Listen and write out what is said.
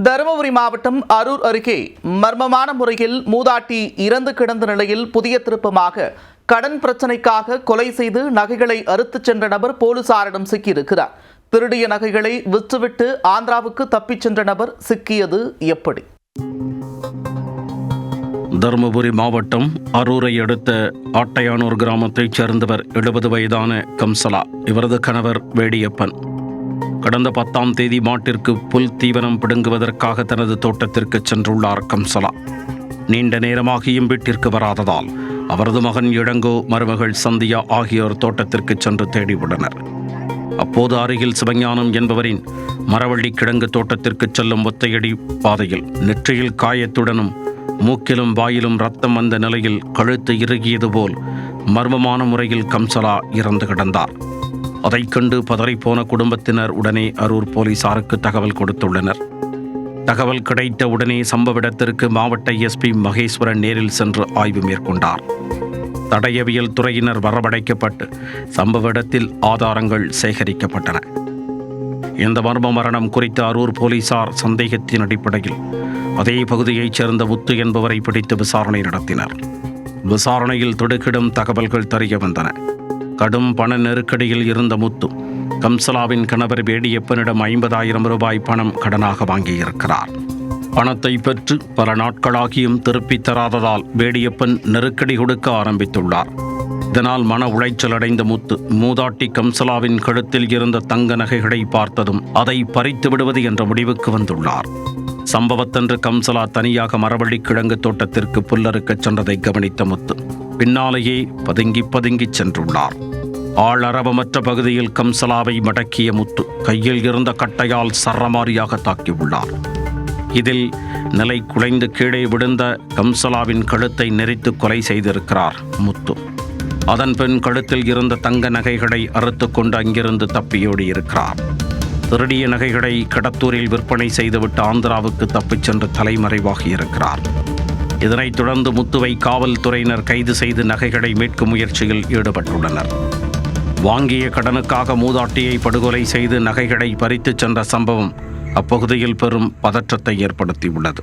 தருமபுரி மாவட்டம் அரூர் அருகே மர்மமான முறையில் மூதாட்டி இறந்து கிடந்த நிலையில் புதிய திருப்பமாக கடன் பிரச்சினைக்காக கொலை செய்து நகைகளை அறுத்துச் சென்ற நபர் போலீசாரிடம் சிக்கியிருக்கிறார். திருடிய நகைகளை விற்றுவிட்டு ஆந்திராவுக்கு தப்பிச் சென்ற நபர் சிக்கியது எப்படி? தருமபுரி மாவட்டம் அரூரை அடுத்த ஆட்டையானூர் கிராமத்தைச் சேர்ந்தவர் 70 வயதான கம்சலா. இவரது கணவர் வேடியப்பன் கடந்த 10ஆம் தேதி மாட்டிற்கு புல் தீவனம் பிடுங்குவதற்காக தனது தோட்டத்திற்கு சென்றுள்ளார் கம்சலா. நீண்ட நேரமாகியும் வீட்டிற்கு வராததால் அவரது மகன் இளங்கோ, மருமகள் சந்தியா ஆகியோர் தோட்டத்திற்கு சென்று தேடிவிட்டனர். அப்போது அருகில் சிவஞானம் என்பவரின் மரவள்ளி கிழங்கு தோட்டத்திற்கு செல்லும் ஒத்தையடி பாதையில் நெற்றியில் காயத்துடனும் மூக்கிலும் வாயிலும் ரத்தம் வந்த நிலையில் கழுத்து இறுகியது போல் மர்மமான முறையில் கம்சலா இறந்து கிடந்தார். அதைக் கண்டு பதறிப்போன குடும்பத்தினர் உடனே அரூர் போலீசாருக்கு தகவல் கொடுத்துள்ளனர். தகவல் கிடைத்த உடனே சம்பவ இடத்திற்கு மாவட்ட எஸ்பி மகேஸ்வரன் நேரில் சென்று ஆய்வு மேற்கொண்டார். தடயவியல் துறையினர் வரவழைக்கப்பட்டு சம்பவ இடத்தில் ஆதாரங்கள் சேகரிக்கப்பட்டன. இந்த மர்ம மரணம் குறித்து அரூர் போலீசார் சந்தேகத்தின் அடிப்படையில் அதே பகுதியைச் சேர்ந்த முத்து என்பவரை பிடித்து விசாரணை நடத்தினர். விசாரணையில் திடுக்கிடும் தகவல்கள் தெரிய வந்தன. கடும் பண நெருக்கடியில் இருந்த முத்து கம்சலாவின் கணவர் வேடியப்பனிடம் 50,000 ரூபாய் பணம் கடனாக வாங்கியிருக்கிறார். பணத்தை பெற்று பல நாட்களாகியும் திருப்பித் தராததால் வேடியப்பன் நெருக்கடி கொடுக்க ஆரம்பித்துள்ளார். இதனால் மன உளைச்சல் அடைந்த முத்து மூதாட்டி கம்சலாவின் கழுத்தில் இருந்த தங்க நகைகளை பார்த்ததும் அதை பறித்து விடுவது என்ற முடிவுக்கு வந்துள்ளார். சம்பவத்தன்று கம்சலா தனியாக மரவள்ளி கிழங்கு தோட்டத்திற்கு புல்லறுக்கச் சென்றதை கவனித்த முத்து பின்னாலேயே பதுங்கி சென்றுள்ளார். ஆளரவமற்ற பகுதியில் கம்சலாவை மடக்கிய முத்து கையில் இருந்த கட்டையால் சரமாரியாக தாக்கியுள்ளார். இதில் நிலை குலைந்து கீழே விழுந்த கம்சலாவின் கழுத்தை நெரித்து கொலை செய்திருக்கிறார் முத்து. அதன்பின் கழுத்தில் இருந்த தங்க நகைகளை அறுத்து கொண்டு அங்கிருந்து தப்பியோடியிருக்கிறார். திருடிய நகைகளை கடத்தூரில் விற்பனை செய்துவிட்டு ஆந்திராவுக்கு தப்பிச் சென்று தலைமறைவாகியிருக்கிறார். இதனைத் தொடர்ந்து முத்துவை காவல்துறையினர் கைது செய்து நகைகளை மீட்கும் முயற்சியில் ஈடுபட்டுள்ளனர். வாங்கிய கடனுக்காக மூதாட்டியை படுகொலை செய்து நகைகளை பறித்துச் சென்ற சம்பவம் அப்பகுதியில் பெரும் பதற்றத்தை ஏற்படுத்தியுள்ளது.